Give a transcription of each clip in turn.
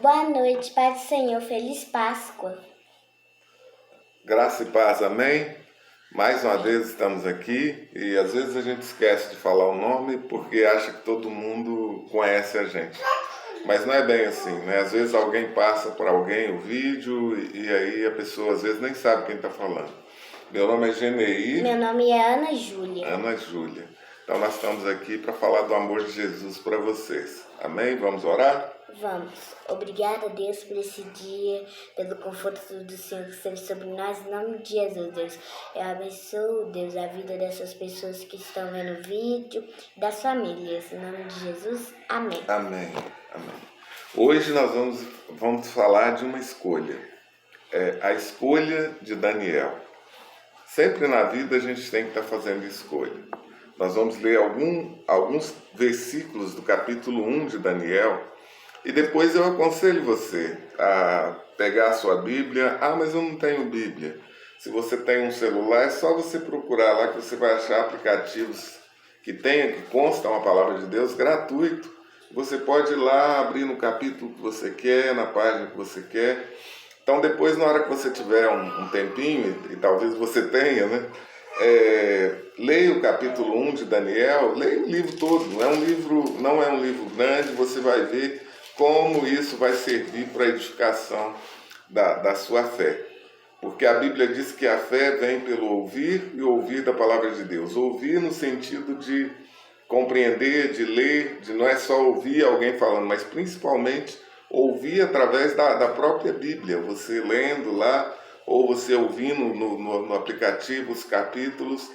Boa noite, Pai do Senhor. Feliz Páscoa. Graça e paz, amém? Mais uma vez estamos aqui e às vezes a gente esquece de falar o nome porque acha que todo mundo conhece a gente. Mas não é bem assim, né? Às vezes alguém passa para alguém o vídeo e aí a pessoa às vezes nem sabe quem está falando. Meu nome é Geneir. Meu nome é Ana Júlia. Ana Júlia. Então nós estamos aqui para falar do amor de Jesus para vocês. Amém? Vamos orar? Vamos. Obrigada, Deus, por esse dia, pelo conforto do Senhor que esteve sobre nós. Em nome de Jesus, Deus. Eu abençoo, Deus, a vida dessas pessoas que estão vendo o vídeo, das famílias. Em nome de Jesus, amém. Amém. Amém. Hoje nós vamos falar de uma escolha. A escolha de Daniel. Sempre na vida a gente tem que estar fazendo escolha. Nós vamos ler alguns versículos do capítulo 1 de Daniel e depois eu aconselho você a pegar a sua Bíblia. Mas eu não tenho Bíblia. Se você tem um celular, é só você procurar lá que você vai achar aplicativos que constam a palavra de Deus gratuito. Você pode ir lá abrir no capítulo que você quer, na página que você quer. Então depois, na hora que você tiver um tempinho, e talvez você tenha, né? Leia o capítulo 1 de Daniel, leia o livro todo. Não é um livro grande, você vai ver como isso vai servir para a edificação da sua fé. Porque a Bíblia diz que a fé vem pelo ouvir e ouvir da palavra de Deus. Ouvir no sentido de compreender, de ler, de não é só ouvir alguém falando, mas principalmente ouvir através da própria Bíblia, você lendo lá, ou você ouvindo no aplicativo os capítulos.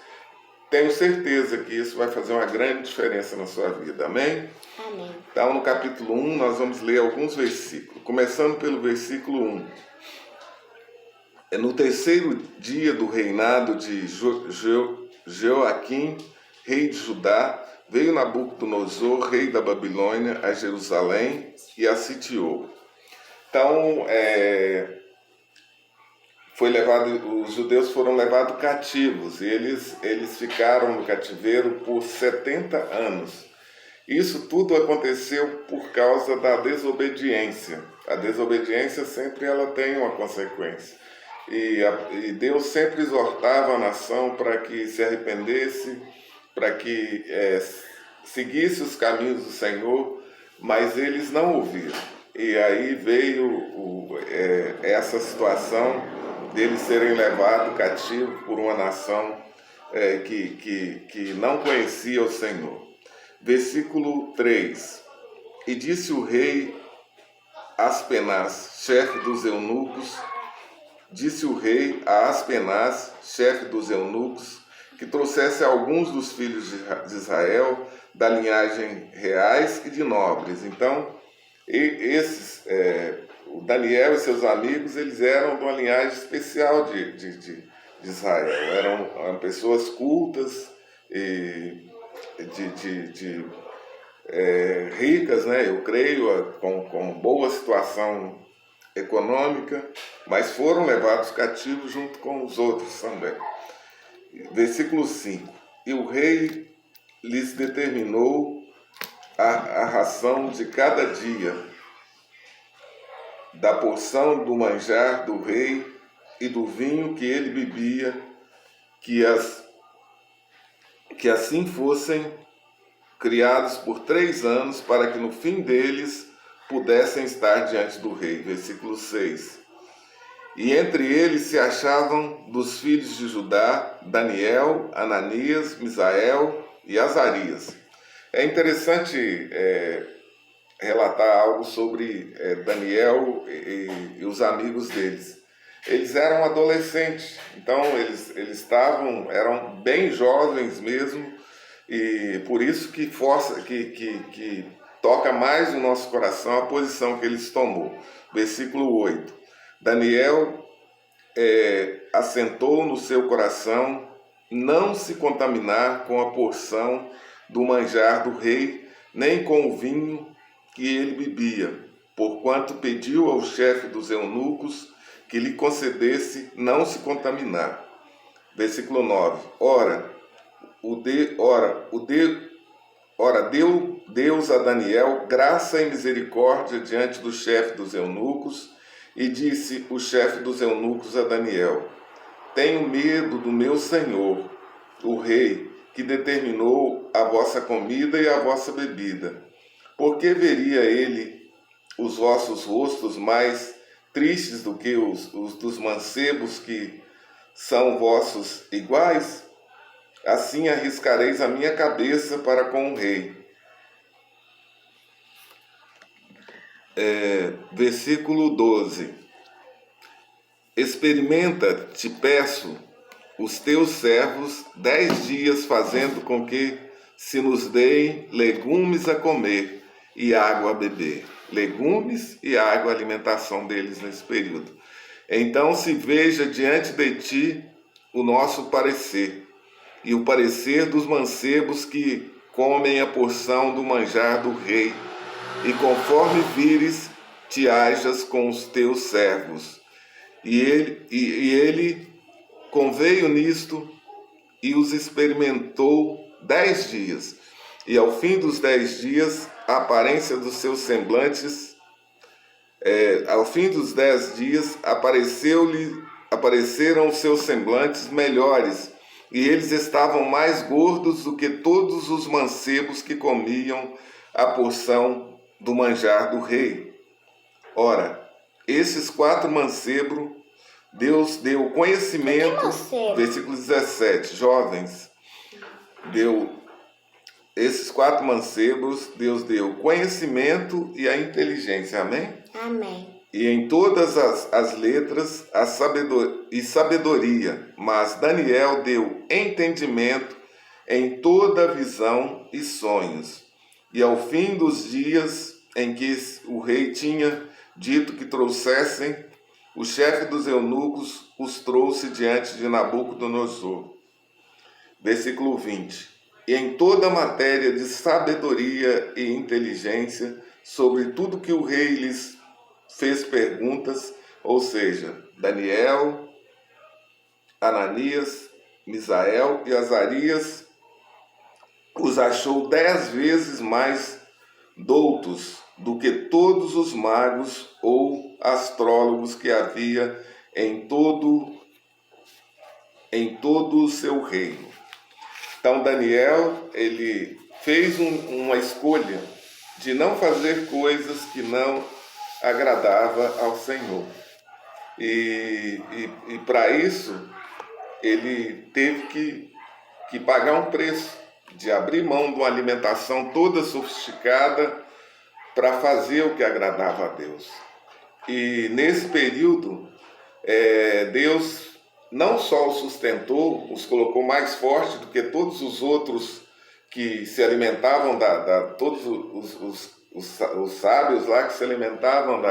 Tenho certeza que isso vai fazer uma grande diferença na sua vida, amém? Amém. Então, no capítulo 1, nós vamos ler alguns versículos, começando pelo versículo 1. No terceiro dia do reinado de Joaquim, rei de Judá, veio Nabucodonosor, rei da Babilônia, a Jerusalém e a sitiou. Então, os judeus foram levados cativos e eles ficaram no cativeiro por 70 anos. Isso tudo aconteceu por causa da desobediência. A desobediência sempre ela tem uma consequência. E Deus sempre exortava a nação para que se arrependesse, para que seguisse os caminhos do Senhor, mas eles não ouviram. E aí veio essa situação deles serem levados cativos por uma nação que não conhecia o Senhor. Versículo 3. E disse o rei Aspenaz, chefe dos eunucos, que trouxesse alguns dos filhos de Israel, da linhagem reais e de nobres. Então, o Daniel e seus amigos, eles eram de uma linhagem especial de Israel. Eram pessoas cultas e ricas, né? Eu creio, com boa situação econômica, mas foram levados cativos junto com os outros também. Versículo 5. E o rei lhes determinou a ração de cada dia, da porção do manjar do rei e do vinho que ele bebia, que assim fossem criados por 3 anos, para que no fim deles pudessem estar diante do rei. Versículo 6. E entre eles se achavam dos filhos de Judá, Daniel, Ananias, Misael e Azarias. É interessante relatar algo sobre Daniel e os amigos deles. Eles eram adolescentes, então eles eram bem jovens mesmo, e por isso que toca mais no nosso coração a posição que eles tomou. Versículo 8. Daniel assentou no seu coração não se contaminar com a porção do manjar do rei, nem com o vinho que ele bebia, porquanto pediu ao chefe dos eunucos que lhe concedesse não se contaminar. Versículo 9. Ora, deu Deus a Daniel graça e misericórdia diante do chefe dos eunucos, e disse o chefe dos eunucos a Daniel: tenho medo do meu senhor, o rei, que determinou a vossa comida e a vossa bebida. Porque veria ele os vossos rostos mais tristes do que os dos mancebos que são vossos iguais? Assim arriscareis a minha cabeça para com o rei. Versículo 12. Experimenta, te peço, os teus servos 10 dias, fazendo com que se nos deem legumes a comer e água a beber. Legumes e água, a alimentação deles nesse período. Então se veja diante de ti o nosso parecer, e o parecer dos mancebos que comem a porção do manjar do rei, e conforme vires, te hajas com os teus servos. E ele conveio nisto e os experimentou 10 dias. E ao fim dos 10 dias, a aparência dos seus semblantes, ao fim dos 10 dias, apareceram os seus semblantes melhores, e eles estavam mais gordos do que todos os mancebos que comiam a porção do manjar do rei. Ora, esses 4 mancebos, Deus deu conhecimento, versículo 17, jovens, esses 4 mancebos, Deus deu conhecimento e a inteligência, amém? Amém. E em todas as letras a sabedoria, mas Daniel deu entendimento em toda visão e sonhos. E ao fim dos dias em que o rei tinha dito que trouxessem, o chefe dos eunucos os trouxe diante de Nabucodonosor. Versículo 20. E em toda matéria de sabedoria e inteligência, sobre tudo que o rei lhes fez perguntas, ou seja, Daniel, Ananias, Misael e Azarias, os achou 10 vezes mais doutos do que todos os magos ou astrólogos que havia em todo o seu reino. Então Daniel, ele fez uma escolha de não fazer coisas que não agradava ao Senhor. E para isso, ele teve que pagar um preço, de abrir mão de uma alimentação toda sofisticada para fazer o que agradava a Deus. E nesse período, Deus não só os sustentou, os colocou mais forte do que todos os outros que se alimentavam, todos os sábios lá que se alimentavam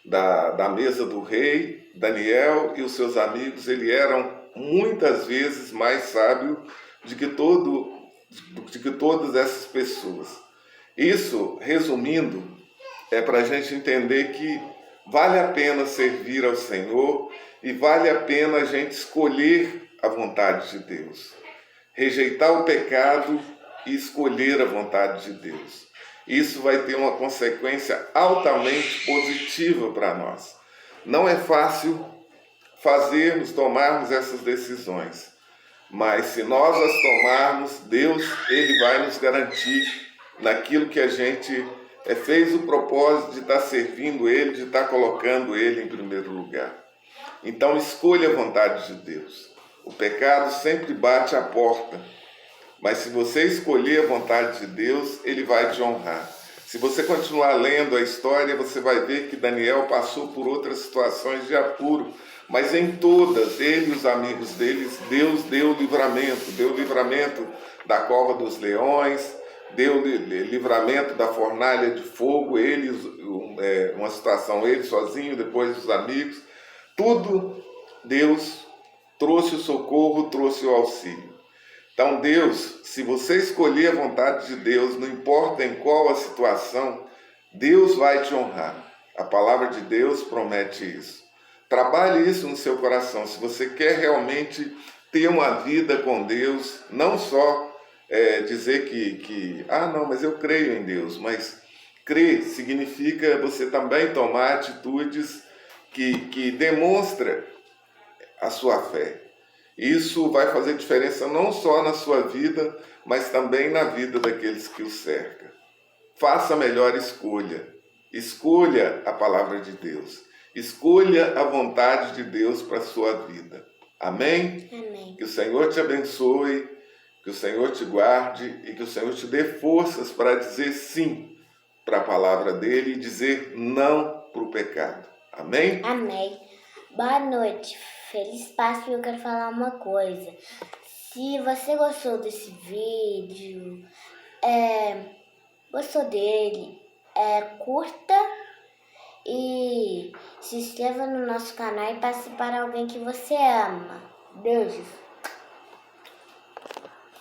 da mesa do rei. Daniel e os seus amigos, eles eram muitas vezes mais sábios do que todas essas pessoas. Isso, resumindo, é para a gente entender que vale a pena servir ao Senhor e vale a pena a gente escolher a vontade de Deus. Rejeitar o pecado e escolher a vontade de Deus. Isso vai ter uma consequência altamente positiva para nós. Não é fácil tomarmos essas decisões, mas se nós as tomarmos, Deus, Ele vai nos garantir naquilo que a gente fez o propósito de estar servindo Ele, de estar colocando Ele em primeiro lugar. Então escolha a vontade de Deus. O pecado sempre bate à porta, mas se você escolher a vontade de Deus, Ele vai te honrar. Se você continuar lendo a história, você vai ver que Daniel passou por outras situações de apuro, mas em todas, ele e os amigos deles, Deus deu livramento da cova dos leões, deu livramento da fornalha de fogo, uma situação ele sozinho, depois os amigos, tudo Deus trouxe o socorro, trouxe o auxílio. Então Deus, se você escolher a vontade de Deus, não importa em qual a situação, Deus vai te honrar. A palavra de Deus promete isso. Trabalhe isso no seu coração. Se você quer realmente ter uma vida com Deus, não só dizer ah, não, mas eu creio em Deus. Mas crer significa você também tomar atitudes que demonstra a sua fé. Isso vai fazer diferença não só na sua vida, mas também na vida daqueles que o cercam. Faça a melhor escolha. Escolha a palavra de Deus. Escolha a vontade de Deus para a sua vida. Amém? Amém. Que o Senhor te abençoe, que o Senhor te guarde e que o Senhor te dê forças para dizer sim para a palavra dele e dizer não para o pecado. Amém? Amém. Boa noite. Feliz Páscoa. Eu quero falar uma coisa. Se você gostou desse vídeo, gostou dele, curta e se inscreva no nosso canal e passe para alguém que você ama. Beijos.